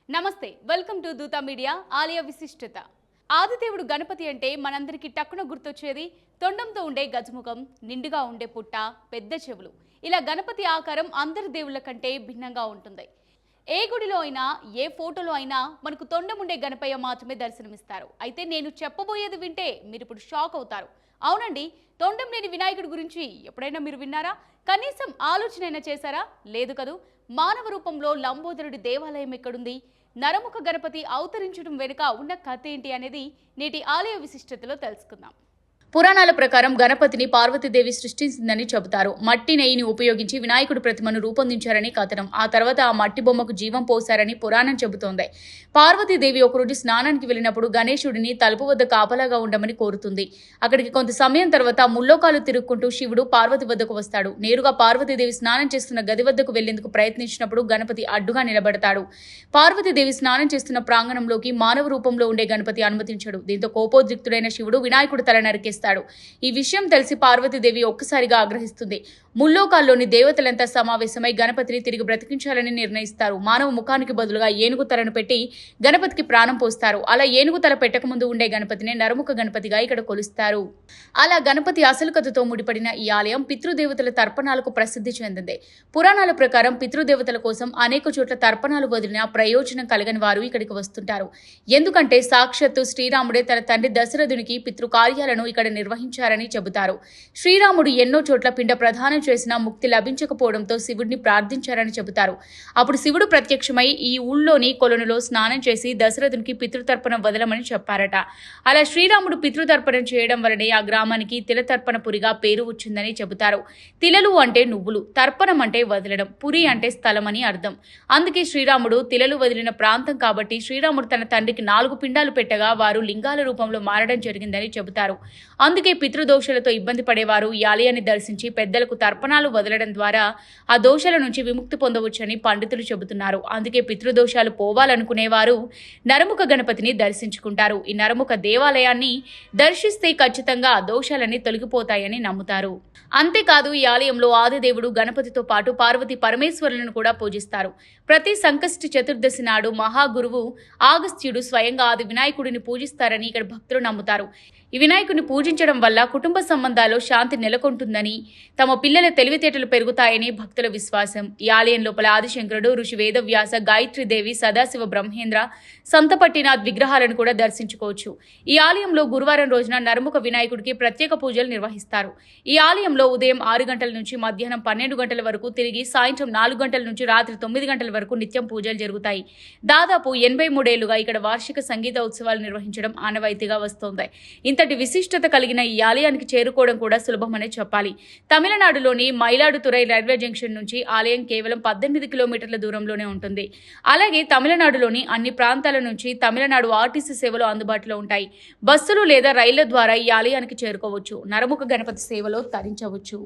నమస్తే, welcome to దూత media. ఆలయ విశిష్టత. ఆదిదేవుడు గణపతి అంటే మనందరికీ టక్కున గుర్తొచ్చేది తొండంతో ఉండే గజముఖం, నిండుగా ఉండే పుట్ట, పెద్ద చెవులు. ఇలా గణపతి ఆకారం అందరి దేవుళ్ళ కంటే భిన్నంగా ఉంటుంది. ఏ గుడిలో అయినా, ఏ ఫోటోలో అయినా మనకు తొండం ఉండే గణపయ్య మాత్రమే దర్శనమిస్తారు. అయితే నేను చెప్పబోయేది వింటే మీరు ఇప్పుడు షాక్ అవుతారు. అవునండి, తొండం లేని వినాయకుడి గురించి ఎప్పుడైనా మీరు విన్నారా? కనీసం ఆలోచన చేశారా? లేదు కదూ. మానవ రూపంలో లంబోదరుడి దేవాలయం ఎక్కడుంది? నరముఖ గణపతి అవతరించడం వెనుక ఉన్న కథ ఏంటి అనేది నేటి ఆలయ విశిష్టతలో తెలుసుకుందాం. పురాణాల ప్రకారం గణపతిని పార్వతీదేవి సృష్టించిందని చెబుతారు. మట్టి నెయ్యిని ఉపయోగించి వినాయకుడి ప్రతిమను రూపొందించారని కథనం. ఆ తర్వాత ఆ మట్టి బొమ్మకు జీవం పోశారని పురాణం చెబుతోంది. పార్వతీదేవి ఒకరోజు స్నానానికి వెళ్ళినప్పుడు గణేశుడిని తలుపు వద్ద కాపలాగా ఉండమని కోరుతుంది. అక్కడికి కొంత సమయం తర్వాత ముల్లోకాలు తిరుక్కుంటూ శివుడు పార్వతి వద్దకు వస్తాడు. నేరుగా పార్వతీదేవి స్నానం చేస్తున్న గది వద్దకు వెళ్లేందుకు ప్రయత్నించినప్పుడు గణపతి అడ్డుగా నిలబడతాడు. పార్వతీదేవి స్నానం చేస్తున్న ప్రాంగణంలోకి మానవ రూపంలో ఉండే గణపతి అనుమతించడు. దీంతో కోపోద్రిక్తుడైన శివుడు వినాయకుడు తల నరికేస్తాడు. ఈ విషయం తెలిసి పార్వతీదేవి ఒక్కసారిగా ఆగ్రహిస్తుంది. ముల్లోకాల్లోని దేవతలంతా సమావేశమై గణపతిని తిరిగి బ్రతికించాలని నిర్ణయిస్తారు. మానవ ముఖానికి బదులుగా ఏనుగు తలను పెట్టి గణపతికి ప్రాణం పోస్తారు. అలా ఏనుగు తల పెట్టక ముందు ఉండే గణపతిని నరముఖ గణపతిగా ఇక్కడ కొలుస్తారు. అలా గణపతి అసలు కథతో ముడిపడిన ఈ ఆలయం పితృదేవతల తర్పణాలకు ప్రసిద్ధి చెందింది. పురాణాల ప్రకారం పితృదేవతల కోసం అనేక చోట్ల తర్పణాలు వదిలిన ప్రయోజనం కలగని వారు ఇక్కడికి వస్తుంటారు. ఎందుకంటే సాక్షాత్తు శ్రీరాముడే తన తండ్రి దశరథునికి పితృకార్యాలను ఇక్కడ నిర్వహించారని చెబుతారు. శ్రీరాముడు ఎన్నో చోట్ల పిండ ప్రదానం చేసినా ముక్తి లభించకపోవడంతో శివుడిని ప్రార్థించారని చెబుతారు. అప్పుడు శివుడు ప్రత్యక్షమై ఈ ఊళ్ళోని కొలనులో స్నానం చేసి దశరథునికి పితృతర్పణం వదలమని చెప్పారట. అలా శ్రీరాముడు పితృతర్పణం చేయడం వలనే ఆ గ్రామానికి తిలతర్పణపురిగా పేరు వచ్చిందని చెబుతారు. తిలలు అంటే నువ్వులు, తర్పణం అంటే వదలడం, పురి అంటే స్థలం అని అర్థం. అందుకే శ్రీరాముడు తిలలు వదిలిన ప్రాంతం కాబట్టి శ్రీరాముడు తన తండ్రికి 4 పిండాలు పెట్టగా వారు లింగాల రూపంలో మారడం జరిగిందని చెబుతారు. అందుకే పితృదోషాలతో ఇబ్బంది పడేవారు ఈ ఆలయాన్ని దర్శించి పెద్దలకు తర్పణాలు వదలడం ద్వారా ఆ దోషాల నుంచి విముక్తి పొందవచ్చని పండితులు చెబుతున్నారు. అందుకే పితృదోషాలు పోవాలనుకునేవారు నరముఖ గణపతిని దర్శించుకుంటారు. ఈ నరముఖ దేవాలయాన్ని దర్శిస్తే ఖచ్చితంగా దోషాలన్నీ తొలగిపోతాయని నమ్ముతారు. అంతేకాదు, ఈ ఆలయంలో ఆదిదేవుడు గణపతితో పాటు పార్వతీ పరమేశ్వరులను కూడా పూజిస్తారు. ప్రతి సంకష్టి చతుర్దశి నాడు మహాగురువు ఆగస్త్యుడు స్వయంగా ఆది వినాయకుడిని పూజిస్తారని ఇక్కడ భక్తులు నమ్ముతారు. ఈ వినాయకుడిని పూజించడం వల్ల కుటుంబ సంబంధాల్లో శాంతి నెలకొంటుందని, తమ పిల్లల తెలివితేటలు పెరుగుతాయని భక్తుల విశ్వాసం. ఈ ఆలయం లోపల ఆదిశంకరుడు, ఋషి వేదవ్యాస, గాయత్రీదేవి, సదాశివ, బ్రహ్మేంద్ర, సంతపట్టినాథ్ విగ్రహాలను కూడా దర్శించుకోవచ్చు. ఈ ఆలయంలో గురువారం రోజున నరముఖ వినాయకుడికి ప్రత్యేక పూజలు నిర్వహిస్తారు. ఈ ఆలయంలో ఉదయం 6 గంటల నుంచి మధ్యాహ్నం 12 గంటల వరకు, తిరిగి సాయంత్రం 4 గంటల నుంచి రాత్రి 9 గంటల వరకు నిత్యం పూజలు జరుగుతాయి. దాదాపు 83 ఏళ్లుగా ఇక్కడ వార్షిక సంగీత ఉత్సవాలు నిర్వహించడం ఆనవాయితీగా వస్తోంది. ఇంతటి విశిష్టత కలిగిన ఈ ఆలయానికి చేరుకోవడం కూడా సులభమనే చెప్పాలి. తమిళనాడులోని మైలాడుతురై రైల్వే జంక్షన్ నుంచి ఆలయం కేవలం 18 కిలోమీటర్ల దూరంలోనే ఉంటుంది. అలాగే తమిళనాడులోని అన్ని ప్రాంతాల నుంచి తమిళనాడు ఆర్టీసీ సేవలు అందుబాటులో ఉంటాయి. బస్సులు లేదా రైళ్ల ద్వారా ఈ ఆలయానికి చేరుకోవచ్చు. నరముఖ గణపతి సేవలో తరించవచ్చు.